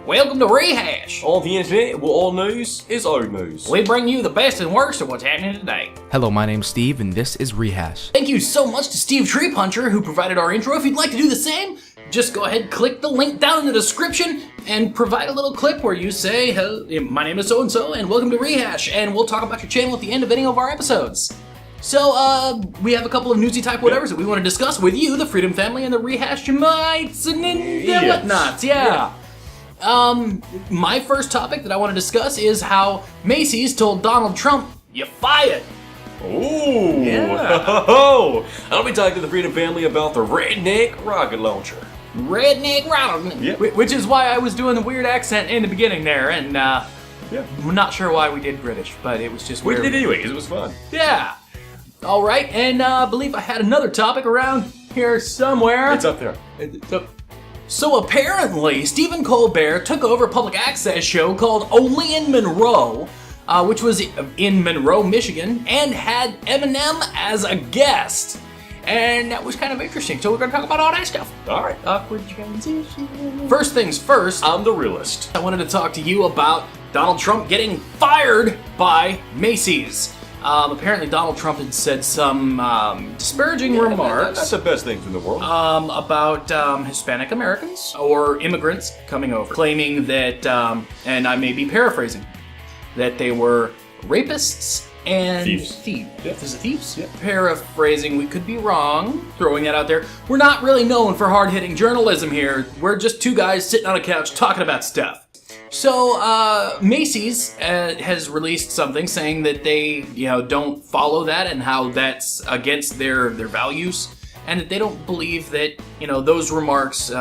Welcome to Rehash. On the internet, well, all news is old news. We bring you the best and worst of what's happening today. Hello, my name's Steve, and this is Rehash. Thank you so much to Steve Treepuncher, who provided our intro. If you'd like to do the same, just go ahead, click the link down in the description, and provide a little clip where you say, "Hey, my name is so-and-so, and welcome to Rehash," and we'll talk about your channel at the end of any of our episodes. So, we have a couple of newsy type whatevers that we want to discuss with you, the Freedom Family, and the Rehashamites, and whatnots, yeah. My first topic that I want to discuss is how Maceys told Donald Trump, "You fired." Ooh! Yeah. I'll be talking to the Freedom Family about the redneck rocket launcher. Redneck Ronald. Yep. Which is why I was doing the weird accent in the beginning there, and we're not sure why we did British, but it was just We weird. did anyway, because it was fun. Yeah. All right, and I believe I had another topic around here somewhere. It's up there. So apparently, Stephen Colbert took over a public access show called Only in Monroe, which was in Monroe, Michigan, and had Eminem as a guest. And that was kind of interesting, so we're going to talk about all that stuff. All right. Awkward transition. First things first, I'm the realist. I wanted to talk to you about Donald Trump getting fired by Macy's. Apparently Donald Trump had said some disparaging remarks. That's the best things in the world. About Hispanic Americans or immigrants coming over, claiming that, and I may be paraphrasing, that they were rapists and Thieves. Yeah. Is it thieves? Yeah. Paraphrasing, we could be wrong, throwing that out there. We're not really known for hard-hitting journalism here. We're just two guys sitting on a couch talking about stuff. So, Macy's has released something saying that they, don't follow that and how that's against their values, and that they don't believe that, those remarks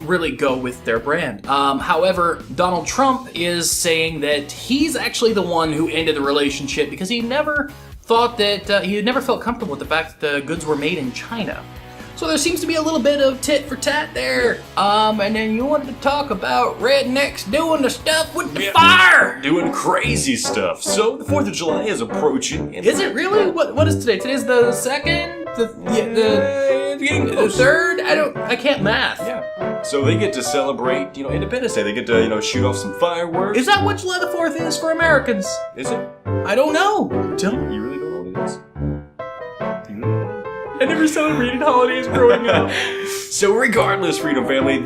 really go with their brand. However, Donald Trump is saying that he's actually the one who ended the relationship because he never thought that, he never felt comfortable with the fact that the goods were made in China. So there seems to be a little bit of tit for tat there. And then you wanted to talk about rednecks doing the stuff with the fire. Doing crazy stuff. So the 4th of July is approaching. Is it really? What is today? Today's the 2nd? The 3rd? I can't math. Yeah. So they get to celebrate, Independence Day. They get to, shoot off some fireworks. Is that what July the 4th is for Americans? Is it? I don't know. Tell me. You really don't know what it is? I never celebrated holidays growing up. So regardless, Freedom Family,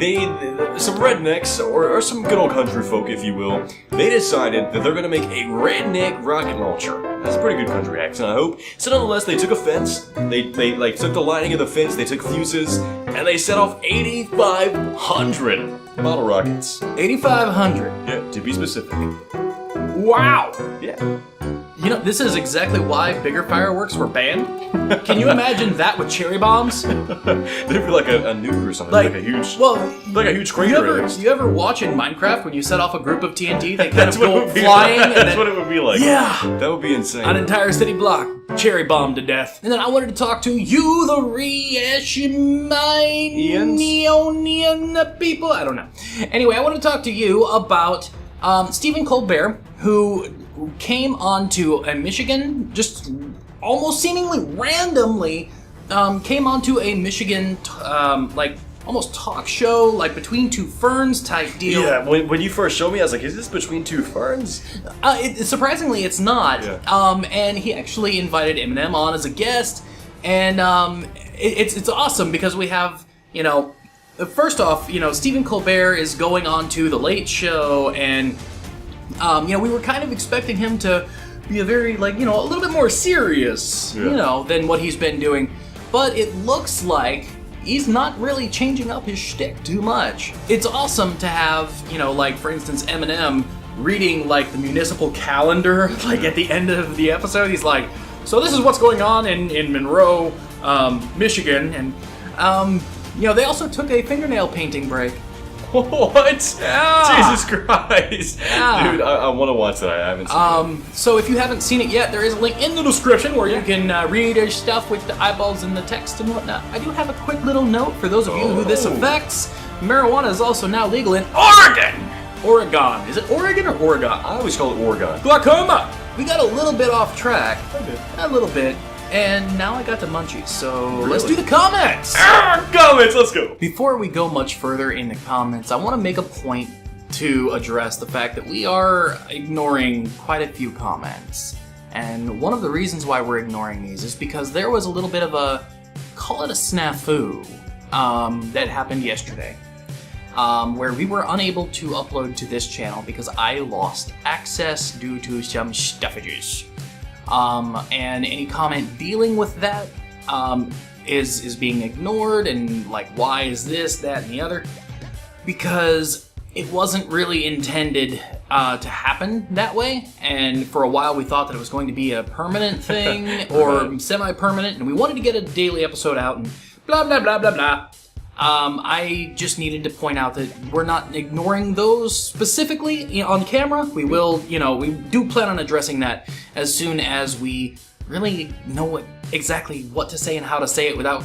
some rednecks, or some good old country folk, if you will, they decided that they're going to make a redneck rocket launcher. That's a pretty good country accent, I hope. So nonetheless, they took a fence, they took the lining of the fence, they took fuses, and they set off 8,500 bottle rockets. 8,500. Yeah, to be specific. Wow. Yeah. This is exactly why bigger fireworks were banned. Can you imagine that with cherry bombs? They'd be like a nuke or something, like a huge crater. You ever watch in Minecraft when you set off a group of TNT, they kind of go flying? That's what it would be like. Yeah. That would be insane. An entire city block, cherry bombed to death. And then I wanted to talk to you, the Rehashamian people. I don't know. Anyway, I want to talk to you about Stephen Colbert, who came onto a Michigan, just almost seemingly randomly, came onto a Michigan, almost talk show, like Between Two Ferns type deal. Yeah, when you first showed me, I was like, is this Between Two Ferns? Surprisingly, it's not. Yeah. And he actually invited Eminem on as a guest, and it's awesome because we have, first off, Stephen Colbert is going on to The Late Show, and we were kind of expecting him to be a very, a little bit more serious, than what he's been doing. But it looks like he's not really changing up his shtick too much. It's awesome to have, for instance, Eminem reading, the municipal calendar, at the end of the episode. He's like, so this is what's going on in Monroe, Michigan. And, they also took a fingernail painting break. What? Yeah. Jesus Christ. Yeah. Dude, I want to watch that. I haven't seen it. So if you haven't seen it yet, there is a link in the description where you can read his stuff with the eyeballs and the text and whatnot. I do have a quick little note for those of you who this affects. Marijuana is also now legal in Oregon. Oregon. Is it Oregon or Oregon? I always call it Oregon. Glaucoma. We got a little bit off track. I did. A little bit. And now I got the munchies, so let's do the comments! Comments, let's go! Before we go much further in the comments, I want to make a point to address the fact that we are ignoring quite a few comments. And one of the reasons why we're ignoring these is because there was a little bit of a, call it a snafu, that happened yesterday. Where we were unable to upload to this channel because I lost access due to some stuffages. And any comment dealing with that is being ignored, and like, why is this, that, and the other? Because it wasn't really intended to happen that way, and for a while we thought that it was going to be a permanent thing, or semi-permanent, and we wanted to get a daily episode out, and blah, blah, blah, blah, blah. I just needed to point out that we're not ignoring those specifically on camera. We will, we do plan on addressing that as soon as we really know exactly what to say and how to say it without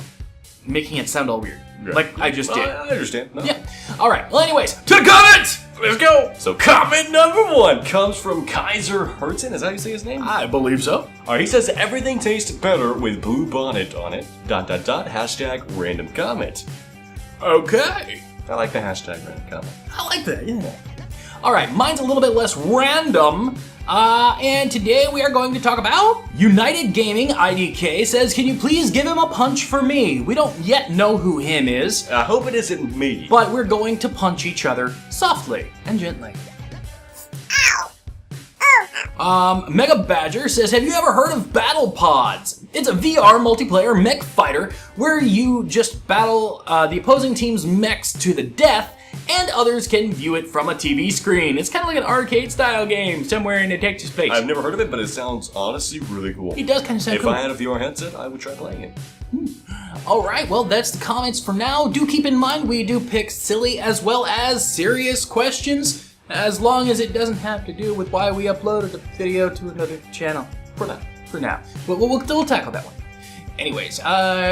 making it sound all weird. Yeah. Like I just did. I understand. No. Yeah. All right. Well, anyways, to the comments! Let's go! So comment number 1 comes from Kaiser Hertzen. Is that how you say his name? I believe so. Alright, he says everything tastes better with blue bonnet on it. ... Hashtag random comment. Okay. I like the hashtag random comment. I like that, yeah. All right, mine's a little bit less random. And today we are going to talk about United Gaming IDK says, can you please give him a punch for me? We don't yet know who him is. I hope it isn't me. But we're going to punch each other softly and gently. Mega Badger says, have you ever heard of Battle Pods? It's a VR multiplayer mech fighter where you just battle the opposing team's mechs to the death, and others can view it from a TV screen. It's kind of like an arcade-style game somewhere in a Texas space. I've never heard of it, but it sounds honestly really cool. It does kind of sound cool. If I had a VR headset, I would try playing it. Alright, well, that's the comments for now. Do keep in mind we do pick silly as well as serious questions, as long as it doesn't have to do with why we uploaded a video to another channel. For now. We'll tackle that one. Anyways, now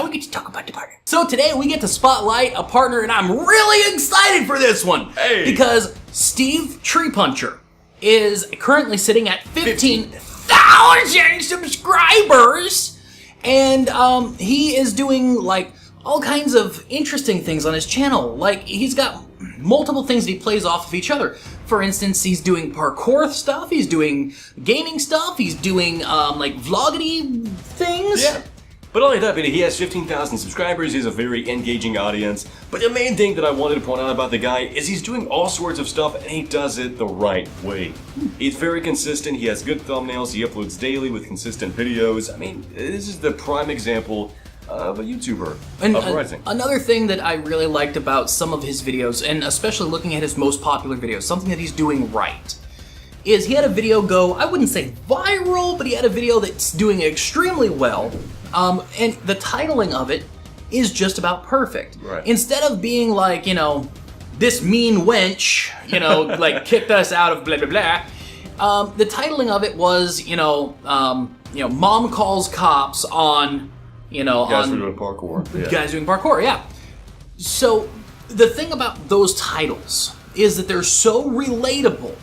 we get to talk about the partner. So today we get to spotlight a partner, and I'm really excited for this one. Hey. Because Steve Tree Puncher is currently sitting at 15,000 subscribers, and he is doing like all kinds of interesting things on his channel. Like, he's got multiple things that he plays off of each other. For instance, he's doing parkour stuff, he's doing gaming stuff, he's doing like vloggity things. Yeah. But only that, he has 15,000 subscribers, he has a very engaging audience. But the main thing that I wanted to point out about the guy is he's doing all sorts of stuff, and he does it the right way. He's very consistent, he has good thumbnails, he uploads daily with consistent videos. I mean, this is the prime example of a YouTuber uprising. Another thing that I really liked about some of his videos, and especially looking at his most popular videos, something that he's doing right, is he had a video go, I wouldn't say viral, but he had a video that's doing extremely well, and the titling of it is just about perfect. Right. Instead of being like, this mean wench, like kicked us out of blah blah blah, the titling of it was, mom calls cops on, guys were doing parkour. Yeah. Guys doing parkour, yeah. So the thing about those titles is that they're so relatable.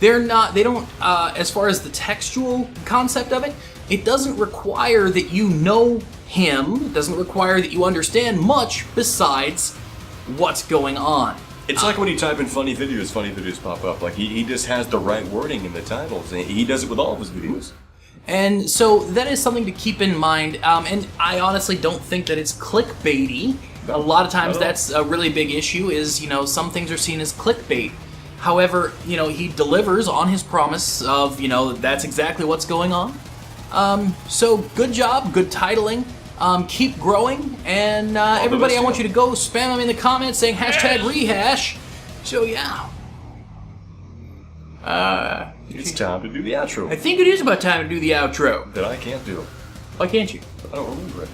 They don't, as far as the textual concept of it, it doesn't require that you know him. It doesn't require that you understand much besides what's going on. It's like when you type in funny videos pop up. Like, he just has the right wording in the titles, and he does it with all of his videos. And so that is something to keep in mind, and I honestly don't think that it's clickbaity. A lot of times that's a really big issue is, some things are seen as clickbait. However, he delivers on his promise of, that's exactly what's going on. So good job, good titling, keep growing, and everybody, I want you to go spam them in the comments saying #rehash. So yeah. It's time to do the outro. I think it is about time to do the outro. That I can't do. Why can't you? I don't remember it.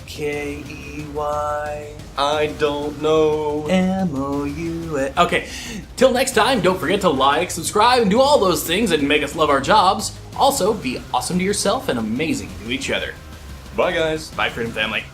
MICKEY. I don't know. MOUS. Okay, till next time, don't forget to like, subscribe, and do all those things that make us love our jobs. Also, be awesome to yourself and amazing to each other. Bye, guys. Bye, Freedom Family.